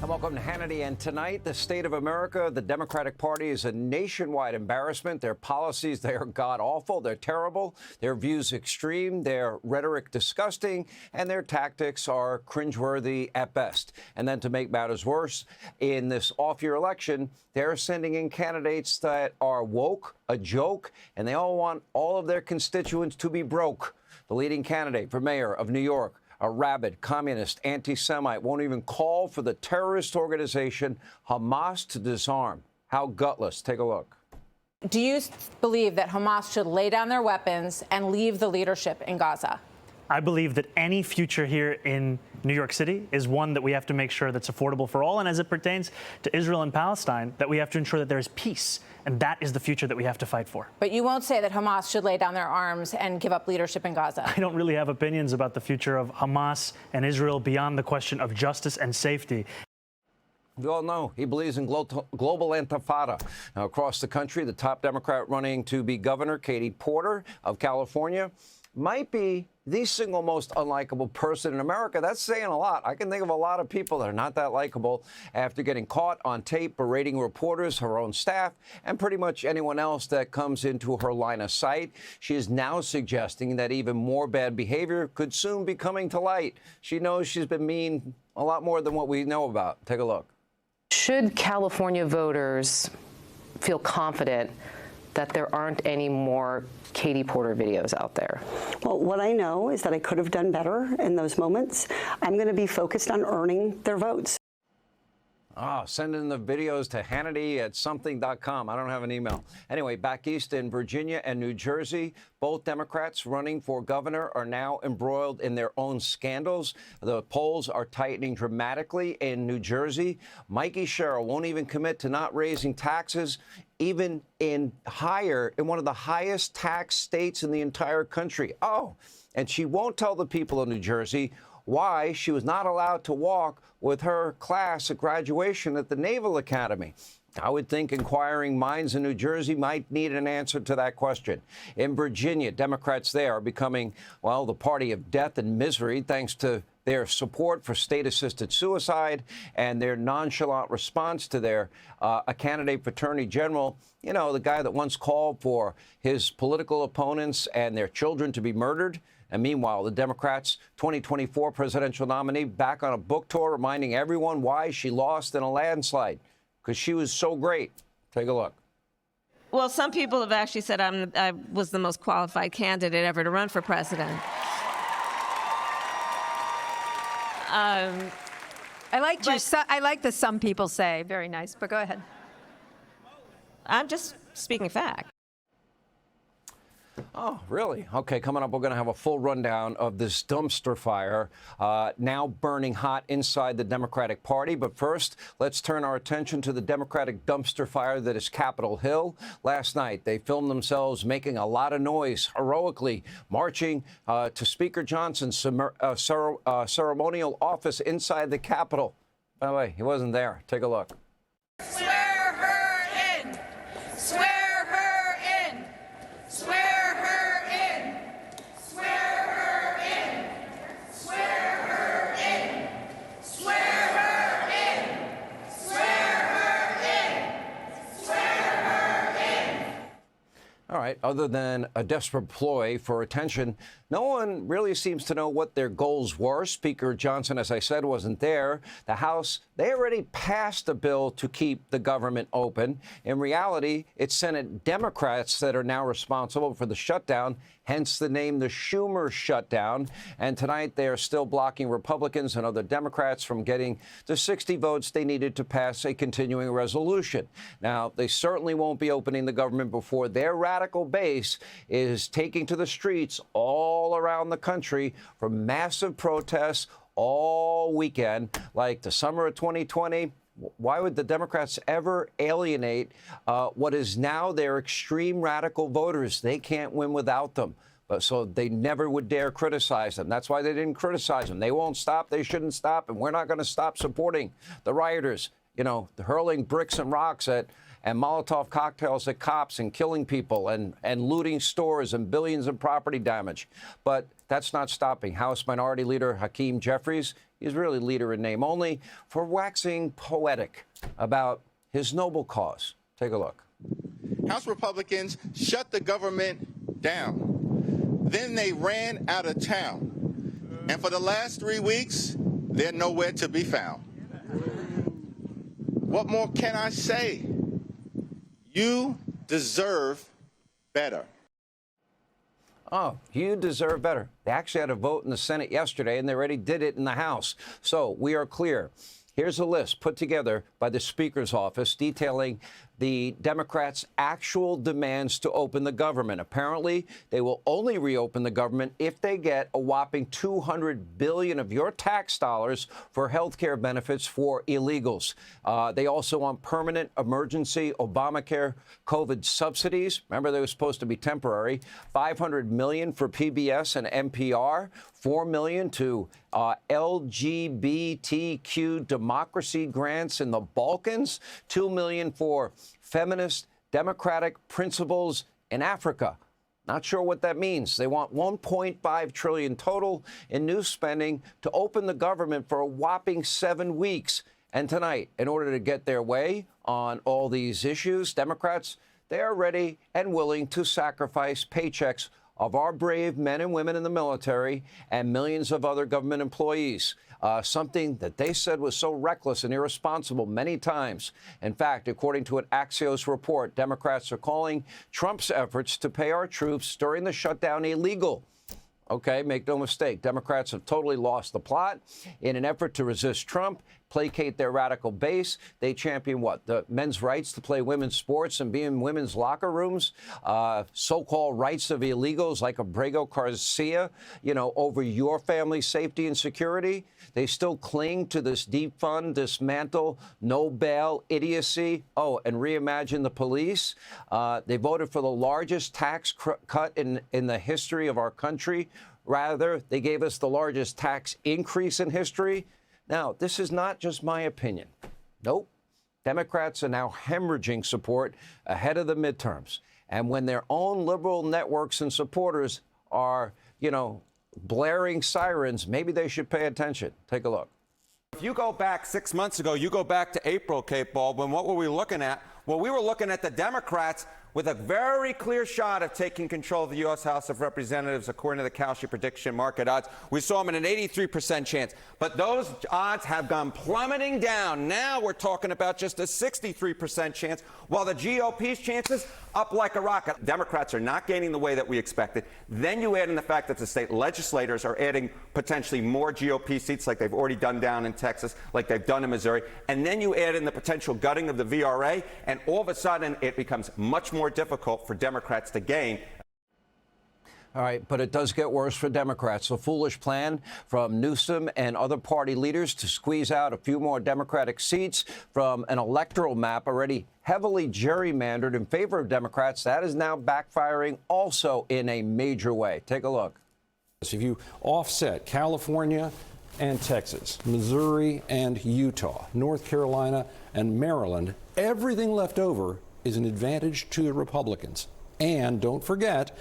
And welcome to Hannity. And tonight, the state of America, the Democratic Party is a nationwide embarrassment. Their policies, they are god-awful. They're terrible. Their views extreme. Their rhetoric disgusting. And their tactics are cringeworthy at best. And then to make matters worse, in this off-year election, they're sending in candidates that are woke, a joke, and they all want all of their constituents to be broke. The leading candidate for mayor of New York, a rabid, communist, anti-Semite, won't even call for the terrorist organization Hamas to disarm. How gutless. Take a look. Do you believe that Hamas should lay down their weapons and leave the leadership in Gaza? I believe that any future here in New York City is one that we have to make sure that's affordable for all. And as it pertains to Israel and Palestine, that we have to ensure that there is peace. And that is the future that we have to fight for. But you won't say that Hamas should lay down their arms and give up leadership in Gaza. I don't really have opinions about the future of Hamas and Israel beyond the question of justice and safety. We all know he believes in global intifada. Now, across the country, the top Democrat running to be governor, Katie Porter of California, might be the single most unlikable person in America. That's saying a lot. I can think of a lot of people that are not that likable after getting caught on tape berating reporters, her own staff, and pretty much anyone else that comes into her line of sight. She is now suggesting that even more bad behavior could soon be coming to light. She knows she's been mean a lot more than what we know about. Take a look. Should California voters feel confident that there aren't any more Katie Porter videos out there? Well, what I know is that I could have done better in those moments. I'm going to be focused on earning their votes. Send in the videos to Hannity at something.com. I don't have an email. Anyway, back east in Virginia and New Jersey, both Democrats running for governor are now embroiled in their own scandals. The polls are tightening dramatically in New Jersey. Mikey Sherrill won't even commit to not raising taxes, even in one of the highest tax states in the entire country. And she won't tell the people of New Jersey why she was not allowed to walk with her class at graduation at the Naval Academy. I would think inquiring minds in New Jersey might need an answer to that question. In Virginia, Democrats there are becoming, well, the party of death and misery thanks to their support for state-assisted suicide and their nonchalant response to their a candidate for attorney general, you know, the guy that once called for his political opponents and their children to be murdered. And meanwhile, the Democrats' 2024 presidential nominee back on a book tour reminding everyone why she lost in a landslide, because she was so great. Take a look. Well, some people have actually said I was the most qualified candidate ever to run for president. I like the some people say. Very nice, but go ahead. I'm just speaking fact. Oh, really? Okay, coming up, we're going to have a full rundown of this dumpster fire now burning hot inside the Democratic Party. But first, let's turn our attention to the Democratic dumpster fire that is Capitol Hill. Last night, they filmed themselves making a lot of noise, heroically marching to Speaker Johnson's ceremonial office inside the Capitol. By the way, he wasn't there. Take a look. Swear her in! Swear her in! Swear her in! Swear her in! Swear her in! Swear her in! Swear her in! Swear her in! All right, other than a desperate ploy for attention, no one really seems to know what their goals were. Speaker Johnson, as I said, wasn't there. The House, they already passed a bill to keep the government open. In reality, it's Senate Democrats that are now responsible for the shutdown, hence the name the Schumer shutdown. And tonight, they are still blocking Republicans and other Democrats from getting the 60 votes they needed to pass a continuing resolution. Now, they certainly won't be opening the government before their radical base is taking to the streets all around the country for massive protests all weekend, like the summer of 2020. Why would the Democrats ever alienate what is now their extreme radical voters? They can't win without them. So they never would dare criticize them. That's why they didn't criticize them. They won't stop. They shouldn't stop. And we're not going to stop supporting the rioters hurling bricks and rocks at and Molotov cocktails at cops and killing people and looting stores and billions in property damage. But that's not stopping House Minority Leader Hakeem Jeffries, he's really leader in name only, for waxing poetic about his noble cause. Take a look. House Republicans shut the government down. Then they ran out of town. And for the last 3 weeks, they're nowhere to be found. What more can I say? You deserve better. Oh, you deserve better. They actually had a vote in the Senate yesterday, and they already did it in the House. So we are clear. Here's a list put together by the Speaker's office detailing the Democrats' actual demands to open the government. Apparently, they will only reopen the government if they get a whopping $200 billion of your tax dollars for health care benefits for illegals. They also want permanent emergency Obamacare COVID subsidies. Remember, they were supposed to be temporary. $500 million for PBS and NPR. $4 million to LGBTQ democracy grants in the Balkans. $2 million for feminist democratic principles in Africa. Not sure what that means. They want $1.5 trillion total in new spending to open the government for a whopping 7 weeks. And tonight, in order to get their way on all these issues, Democrats, they are ready and willing to sacrifice paychecks of our brave men and women in the military and millions of other government employees, something that they said was so reckless and irresponsible many times. In fact, according to an Axios report, Democrats are calling Trump's efforts to pay our troops during the shutdown illegal. Okay, make no mistake, Democrats have totally lost the plot. In an effort to resist Trump, placate their radical base, they champion what? The men's rights to play women's sports and be in women's locker rooms, so-called rights of illegals like Abrego Garcia, over your family's safety and security. They still cling to this defund, dismantle, no bail idiocy. Oh, and reimagine the police. They voted for the largest tax cut in the history of our country. Rather, they gave us the largest tax increase in history. Now, this is not just my opinion. Nope. Democrats are now hemorrhaging support ahead of the midterms. And when their own liberal networks and supporters are, blaring sirens, maybe they should pay attention. Take a look. If you go back 6 months ago, you go back to April, Kate Baldwin, what were we looking at? Well, we were looking at the Democrats with a very clear shot of taking control of the U.S. House of Representatives, according to the Kalshi prediction market odds. We saw them in an 83% chance. But those odds have gone plummeting down. Now we're talking about just a 63% chance, while the GOP's chances up like a rocket. Democrats are not gaining the way that we expected. Then you add in the fact that the state legislators are adding potentially more GOP seats like they've already done down in Texas, like they've done in Missouri. And then you add in the potential gutting of the VRA, and all of a sudden it becomes much more difficult for Democrats to gain. All right, but it does get worse for Democrats. A foolish plan from Newsom and other party leaders to squeeze out a few more Democratic seats from an electoral map already heavily gerrymandered in favor of Democrats. That is now backfiring also in a major way. Take a look. If you offset California and Texas, Missouri and Utah, North Carolina and Maryland, everything left over is an advantage to the Republicans. And don't forget,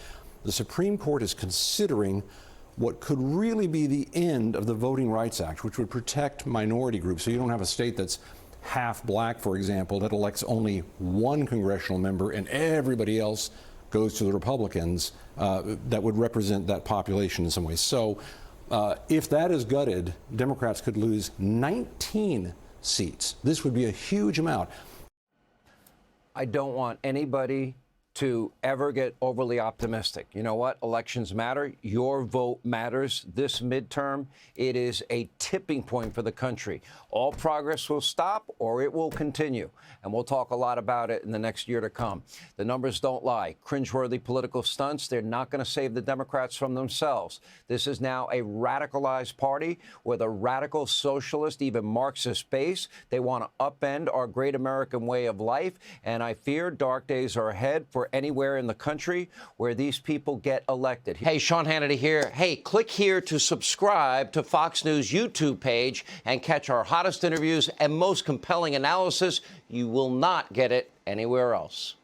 the Supreme Court is considering what could really be the end of the Voting Rights Act, which would protect minority groups. So you don't have a state that's half black, for example, that elects only one congressional member and everybody else goes to the Republicans that would represent that population in some ways. So if that is gutted, Democrats could lose 19 seats. This would be a huge amount. I don't want anybody to ever get overly optimistic. You know what? Elections matter. Your vote matters. This midterm, it is a tipping point for the country. All progress will stop or it will continue. And we'll talk a lot about it in the next year to come. The numbers don't lie. Cringeworthy political stunts, they're not going to save the Democrats from themselves. This is now a radicalized party with a radical socialist, even Marxist base. They want to upend our great American way of life. And I fear dark days are ahead for or anywhere in the country where these people get elected. Hey, Sean Hannity here. Hey, click here to subscribe to Fox News YouTube page and catch our hottest interviews and most compelling analysis. You will not get it anywhere else.